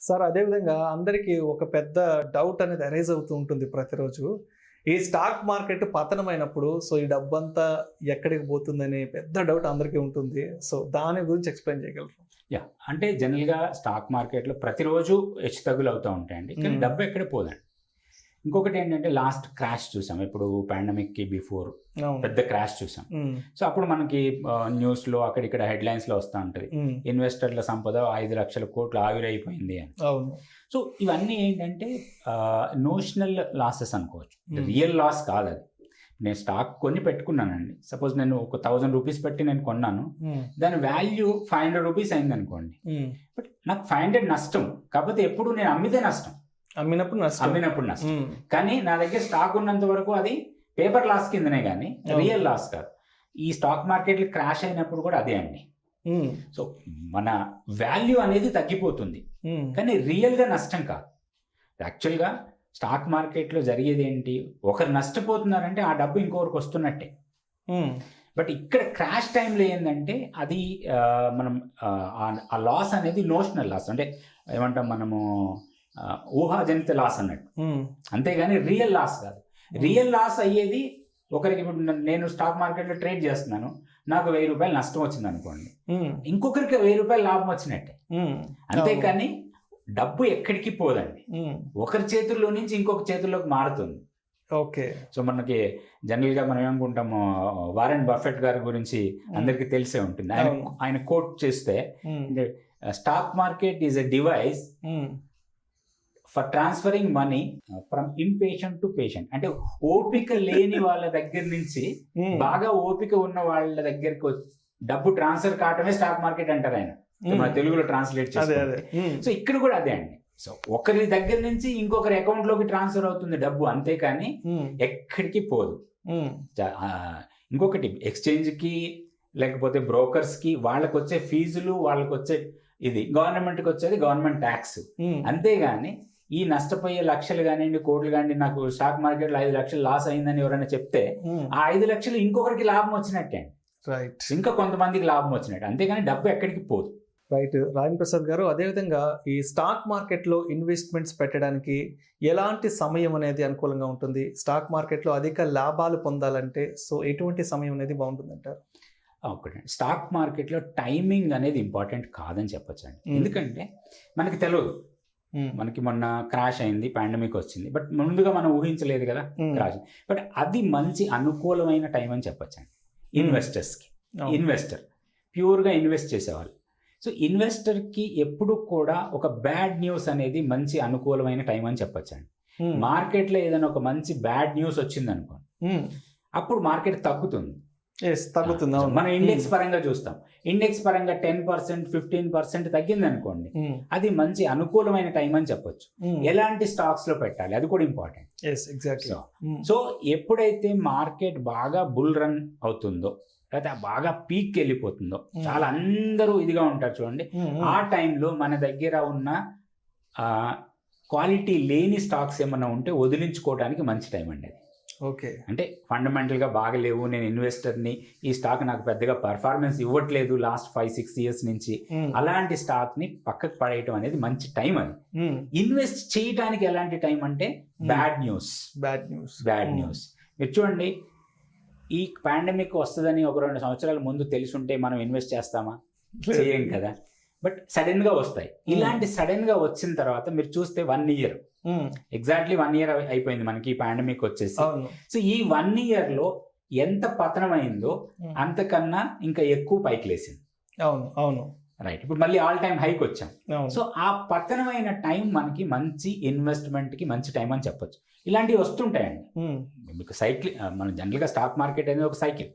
Sir అదేవిధంగా అందరికీ ఒక పెద్ద డౌట్ అనేది అరైజ్ అవుతూ ఉంటుంది ప్రతిరోజు. ఈ స్టాక్ మార్కెట్ పతనమైనప్పుడు సో ఈ డబ్బంతా ఎక్కడికి పోతుందనే పెద్ద డౌట్ అందరికీ ఉంటుంది. సో దాని గురించి ఎక్స్ప్లెయిన్ చేయగలరు? అంటే జనరల్గా స్టాక్ మార్కెట్లో ప్రతిరోజు హెచ్చుతగ్గులు అవుతూ ఉంటాయండి, కానీ డబ్బు ఎక్కడ పోదండి. ఇంకొకటి ఏంటంటే లాస్ట్ క్రాష్ చూసాం, ఇప్పుడు పాండమిక్కి బిఫోర్ పెద్ద క్రాష్ చూసాం. సో అప్పుడు మనకి న్యూస్లో అక్కడిక్కడ హెడ్లైన్స్లో వస్తూ ఉంటుంది, ఇన్వెస్టర్ల సంపద 5 లక్షల కోట్లు ఆవిరైపోయింది అని. సో ఇవన్నీ ఏంటంటే నోషనల్ లాసెస్ అనుకోవచ్చు, రియల్ లాస్ కాదు అది. నేను స్టాక్ కొని పెట్టుకున్నానండి, సపోజ్ నేను ఒక 1000 రూపీస్ పెట్టి నేను కొన్నాను, దాని వాల్యూ 500 రూపీస్ అయింది అనుకోండి, బట్ నాకు 500 నష్టం. కాకపోతే ఎప్పుడు నేను అమ్మితే నష్టం, అమ్మినప్పుడు నష్టం. కానీ నా దగ్గర స్టాక్ ఉన్నంత వరకు అది పేపర్ లాస్ కిందనే కానీ రియల్ లాస్ కాదు. ఈ స్టాక్ మార్కెట్లు క్రాష్ అయినప్పుడు కూడా అదే అండి. సో మన వాల్యూ అనేది తగ్గిపోతుంది, కానీ రియల్గా నష్టం కాదు. యాక్చువల్గా స్టాక్ మార్కెట్లో జరిగేది ఏంటి, ఒకరు నష్టపోతున్నారంటే ఆ డబ్బు ఇంకొకరికి వస్తున్నట్టే. బట్ ఇక్కడ క్రాష్ టైంలో ఏంటంటే అది మనం ఆ లాస్ అనేది నోషనల్ లాస్, అంటే ఏమంటాం మనము ఊహాజనిత లాస్ అన్నట్టు, అంతేగాని రియల్ లాస్ కాదు. రియల్ లాస్ అయ్యేది ఒకరికి, ఇప్పుడు నేను స్టాక్ మార్కెట్లో ట్రేడ్ చేస్తున్నాను, నాకు 1000 రూపాయలు నష్టం వచ్చింది అనుకోండి, ఇంకొకరికి 1000 రూపాయలు లాభం వచ్చినట్టే. అంతేకాని డబ్బు ఎక్కడికి పోదండి, ఒకరి చేతుల్లో నుంచి ఇంకొక చేతుల్లోకి మారుతుంది. ఓకే. సో మనకి జనరల్గా మనం ఏమనుకుంటాము, వారెన్ బఫెట్ గారి గురించి అందరికీ తెలిసే ఉంటుంది. ఆయన కోట్ చేస్తే, stock market is a device for transferring money from impatient to patient. అంటే ఓపిక లేని వాళ్ళ దగ్గర నుంచి బాగా ఓపిక ఉన్న వాళ్ళ దగ్గరికి డబ్బు ట్రాన్స్ఫర్ కావటమే స్టాక్ మార్కెట్ అంటారు ఆయన, మన తెలుగులో ట్రాన్స్లేట్ చేస్తారు. సో ఇక్కడ కూడా అదే అండి. సో ఒకరి దగ్గర నుంచి ఇంకొకరి అకౌంట్ లోకి ట్రాన్స్ఫర్ అవుతుంది డబ్బు, అంతేకాని ఎక్కడికి పోదు. ఇంకొకటి, ఎక్స్చేంజ్ కి లేకపోతే బ్రోకర్స్ కి వాళ్ళకి వచ్చే ఫీజులు, వాళ్ళకి వచ్చే ఇది, గవర్నమెంట్కి వచ్చేది గవర్నమెంట్ ట్యాక్స్, అంతేగాని ఈ నష్టపోయే లక్షలు కానివ్వండి, కోట్లు కానివ్వండి, నాకు స్టాక్ మార్కెట్లో 5 లక్షలు లాస్ అయిందని ఎవరైనా చెప్తే ఆ 5 లక్షలు ఇంకొకరికి లాభం వచ్చినట్టే, రైట్, ఇంకా కొంతమందికి లాభం వచ్చినట్టు, అంతేగాని డబ్బు ఎక్కడికి పోదు. రైట్. రాజేంద్ర ప్రసాద్ గారు, అదేవిధంగా ఈ స్టాక్ మార్కెట్లో ఇన్వెస్ట్మెంట్స్ పెట్టడానికి ఎలాంటి సమయం అనేది అనుకూలంగా ఉంటుంది? స్టాక్ మార్కెట్లో అధిక లాభాలు పొందాలంటే సో ఎటువంటి సమయం అనేది బాగుంటుంది అంటారు? ఒకటి, స్టాక్ మార్కెట్లో టైమింగ్ అనేది ఇంపార్టెంట్ కాదని చెప్పొచ్చు అండి. ఎందుకంటే మనకి తెలియదు, మనకి మొన్న క్రాష్ అయింది, పాండమిక్ వచ్చింది, బట్ ముందుగా మనం ఊహించలేదు కదా క్రాష్. బట్ అది మంచి అనుకూలమైన టైం అని చెప్పొచ్చండి ఇన్వెస్టర్స్కి. ఇన్వెస్టర్ ప్యూర్గా ఇన్వెస్ట్ చేసేవాళ్ళు. సో ఇన్వెస్టర్కి ఎప్పుడు కూడా ఒక బ్యాడ్ న్యూస్ అనేది మంచి అనుకూలమైన టైం అని చెప్పొచ్చండి. మార్కెట్లో ఏదైనా ఒక మంచి బ్యాడ్ న్యూస్ వచ్చింది అనుకోండి, అప్పుడు మార్కెట్ తగ్గుతుంది. మనం ఇండెక్స్ పరంగా చూస్తాం, ఇండెక్స్ పరంగా 10%, 15% తగ్గింది అనుకోండి, అది మంచి అనుకూలమైన టైం అని చెప్పొచ్చు. ఎలాంటి స్టాక్స్ లో పెట్టాలి అది కూడా ఇంపార్టెంట్. సో ఎప్పుడైతే మార్కెట్ బాగా బుల్ రన్ అవుతుందో, లేకపోతే బాగా పీక్ వెళ్ళిపోతుందో, చాలా అందరూ ఇదిగా ఉంటారు చూడండి, ఆ టైంలో మన దగ్గర ఉన్న క్వాలిటీ లేని స్టాక్స్ ఏమన్నా ఉంటే వదిలించుకోవడానికి మంచి టైం అండి అది. ఓకే. అంటే ఫండమెంటల్గా బాగలేవు, నేను ఇన్వెస్టర్ని, ఈ స్టాక్ నాకు పెద్దగా పర్ఫార్మెన్స్ ఇవ్వట్లేదు లాస్ట్ 5-6 ఇయర్స్ నుంచి, అలాంటి స్టాక్ని పక్కకు పడేయటం అనేది మంచి టైం. అది ఇన్వెస్ట్ చేయడానికి ఎలాంటి టైం అంటే బ్యాడ్ న్యూస్. మీరు చూడండి, ఈ పాండమిక్ వస్తుందని ఒక 2 సంవత్సరాల ముందు తెలుసుంటే మనం ఇన్వెస్ట్ చేస్తామా? చేయం కదా. బట్ సడన్ గా వస్తాయి. ఇలాంటి సడన్ గా వచ్చిన తర్వాత మీరు చూస్తే 1 ఇయర్, ఎగ్జాక్ట్లీ 1 ఇయర్ అయిపోయింది మనకి పాండమిక్ వచ్చేసి. సో ఈ 1 ఇయర్ లో ఎంత పతనం అయిందో అంతకన్నా ఇంకా ఎక్కువ పైకి లేసింది. అవును. రైట్. ఇప్పుడు మళ్ళీ ఆల్ టైమ్ హైక్ వచ్చాం. సో ఆ పతనమైన టైం మనకి మంచి ఇన్వెస్ట్మెంట్ కి మంచి టైం అని చెప్పొచ్చు. ఇలాంటివి వస్తుంటాయండి మీకు. సైకిల్, మన జనరల్ గా స్టాక్ మార్కెట్ అనేది ఒక సైకిల్.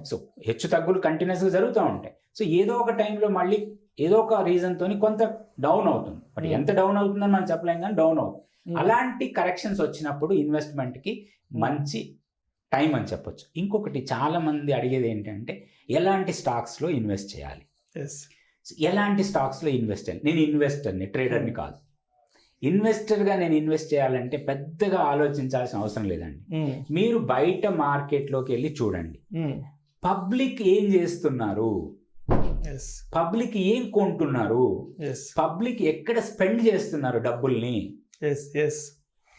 సో హెచ్చు తగ్గులు కంటిన్యూస్ గా జరుగుతూ ఉంటాయి. సో ఏదో ఒక టైంలో మళ్ళీ ఏదో ఒక రీజన్ తోని కొంత డౌన్ అవుతుంది, బట్ ఎంత డౌన్ అవుతుందని మనం చెప్పలేం, కానీ డౌన్ అవుతుంది. అలాంటి కరెక్షన్స్ వచ్చినప్పుడు ఇన్వెస్ట్మెంట్ కి మంచి టైం అని చెప్పొచ్చు. ఇంకొకటి, చాలా మంది అడిగేది ఏంటంటే ఎలాంటి స్టాక్స్ లో ఇన్వెస్ట్ చేయాలి, ఎలాంటి స్టాక్స్ లో ఇన్వెస్ట్ చేయాలి. నేను ఇన్వెస్టర్ని, ట్రేడర్ని కాదు. ఇన్వెస్టర్గా నేను ఇన్వెస్ట్ చేయాలంటే పెద్దగా ఆలోచించాల్సిన అవసరం లేదండి. మీరు బయట మార్కెట్లోకి వెళ్ళి చూడండి, పబ్లిక్ ఏం చేస్తున్నారు, పబ్లిక్ ఏం కొంటున్నారు, పబ్లిక్ ఎక్కడ స్పెండ్ చేస్తున్నారు డబ్బుల్ని,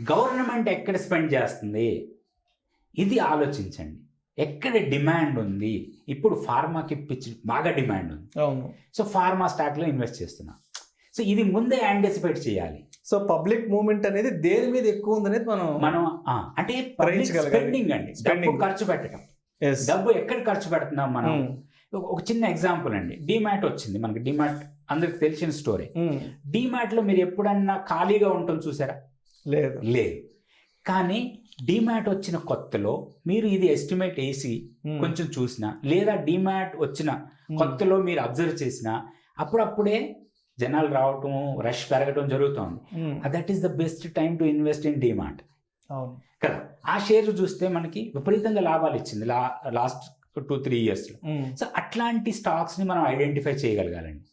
గవర్నమెంట్ ఎక్కడ స్పెండ్ చేస్తుంది, ఇది ఆలోచించండి. ఎక్కడ డిమాండ్ ఉంది, ఇప్పుడు ఫార్మాకి బాగా డిమాండ్ ఉంది, సో ఫార్మా స్టాక్లో ఇన్వెస్ట్ చేస్తున్నా. సో ఇది ముందే యాంటిసిపేట్ చేయాలి. సో పబ్లిక్ మూవ్మెంట్ అనేది దేని మీద ఎక్కువ ఉంది అనేది మనం అంటే స్పెండింగ్ అండి, డబ్బు ఖర్చు పెట్టడం. డబ్బు ఎక్కడ ఖర్చు పెడుతున్నాం మనం. ఒక చిన్న ఎగ్జాంపుల్ అండి, డిమాట్ వచ్చింది మనకి. డిమాట్ అందరికి తెలిసిన స్టోరీ. డిమాట్ లో మీరు ఎప్పుడన్నా ఖాళీగా ఉండటం చూసారా? లేదు. కానీ డిమాట్ వచ్చిన కొత్తలో మీరు ఇది ఎస్టిమేట్ వేసి కొంచెం చూసినా, లేదా డిమాట్ వచ్చిన కొత్తలో మీరు అబ్జర్వ్ చేసినా, అప్పుడప్పుడే జనాలు రావటం, రష్ పెరగటం జరుగుతుంది. That is the best time to invest in demat కదా. ఆ షేర్ చూస్తే మనకి విపరీతంగా లాభాలు ఇచ్చింది లాస్ట్ 2-3 yearsలో. సో అట్లాంటి స్టాక్స్ని మనం ఐడెంటిఫై చేయగలగాలండి.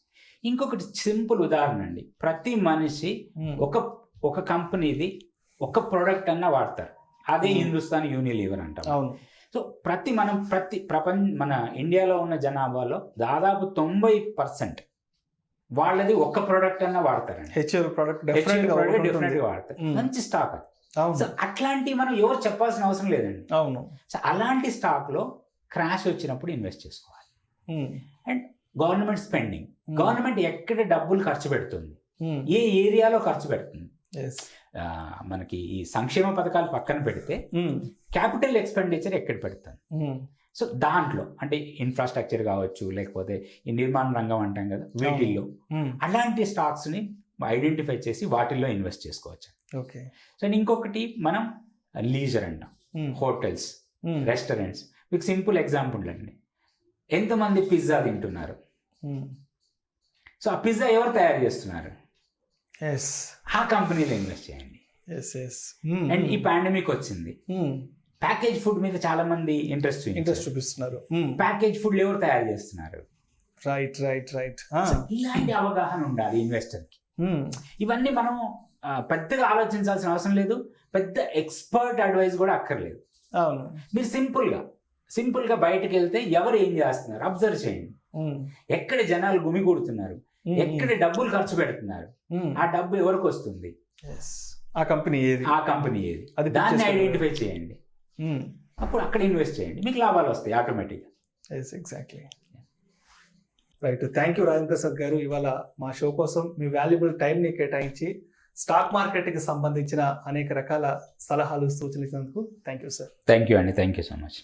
ఇంకొకటి సింపుల్ ఉదాహరణ అండి, ప్రతి మనిషి ఒక కంపెనీది ఒక ప్రోడక్ట్ అన్నా వాడతారు. అదే హిందుస్థాన్ యూనిలీవర్ అంటాం. సో మన ఇండియాలో ఉన్న జనాభాలో దాదాపు 90% వాళ్ళది ఒక ప్రోడక్ట్ అన్నా వాడతారండి. డెఫినెట్గా వాడతారు. మంచి స్టాక్ అది. సో అట్లాంటి మనం ఎవరు చెప్పాల్సిన అవసరం లేదండి. సో అలాంటి స్టాక్ లో క్రాష్ వచ్చినప్పుడు ఇన్వెస్ట్ చేసుకోవాలి. అండ్ గవర్నమెంట్ స్పెండింగ్, గవర్నమెంట్ ఎక్కడ డబ్బులు ఖర్చు పెడుతుంది, ఏ ఏరియాలో ఖర్చు పెడుతుంది. మనకి ఈ సంక్షేమ పథకాలు పక్కన పెడితే క్యాపిటల్ ఎక్స్పెండిచర్ ఎక్కడ పెడుతుంది. సో దాంట్లో అంటే ఇన్ఫ్రాస్ట్రక్చర్ కావచ్చు, లేకపోతే ఈ నిర్మాణ రంగం అంటాం కదా, వీటిల్లో అలాంటి స్టాక్స్ని ఐడెంటిఫై చేసి వాటిల్లో ఇన్వెస్ట్ చేసుకోవచ్చు. సో ఇంకొకటి మనం లీజర్ అంటాం, హోటల్స్, రెస్టారెంట్స్. మీకు సింపుల్ ఎగ్జాంపుల్ అండి, ఎంతమంది పిజ్జా తింటున్నారు? సో ఆ పిజ్జా ఎవరు తయారు చేస్తున్నారు? ఆ కంపెనీలో ఇన్వెస్ట్ చేయండి. అండ్ ఈ పాండమిక్ వచ్చింది, ప్యాకేజ్ ఫుడ్ మీద చాలా మంది ఇంట్రెస్ట్ చూపిస్తున్నారు. ప్యాకేజ్ ఫుడ్ ఎవరు తయారు చేస్తున్నారు? రైట్. ఇలాంటి అవగాహన ఉండాలి ఇన్వెస్టర్ కి. ఇవన్నీ మనం పెద్దగా ఆలోచించాల్సిన అవసరం లేదు, పెద్ద ఎక్స్పర్ట్ అడ్వైస్ కూడా అక్కర్లేదు. మీరు సింపుల్ గా బయటకు వెళ్తే ఎవరు ఏం చేస్తున్నారు అబ్జర్వ్ చేయండి. ఎక్కడ జనాలు గుమిగూడుతున్నారు, ఎక్కడ డబ్బులు ఖర్చు పెడుతున్నారు, ఆ డబ్బు ఎవరికి వస్తుంది, ఆ కంపెనీ ఏది, అది దాన్ని ఐడెంటిఫై చేయండి. అప్పుడు అక్కడ ఇన్వెస్ట్ చేయండి, మీకు లాభాలు వస్తాయి ఆటోమేటిక్గా. Exactly right. Thank you Rajendra Prasad గారు, ఇవాళ మా షో కోసం మీ వాల్యుబుల్ టైంని కేటాయించి స్టాక్ మార్కెట్కి సంబంధించిన అనేక రకాల సలహాలు, సూచనలు ఇచ్చినందుకు thank you sir. Thank you అండి, థ్యాంక్ యూ సో మచ్.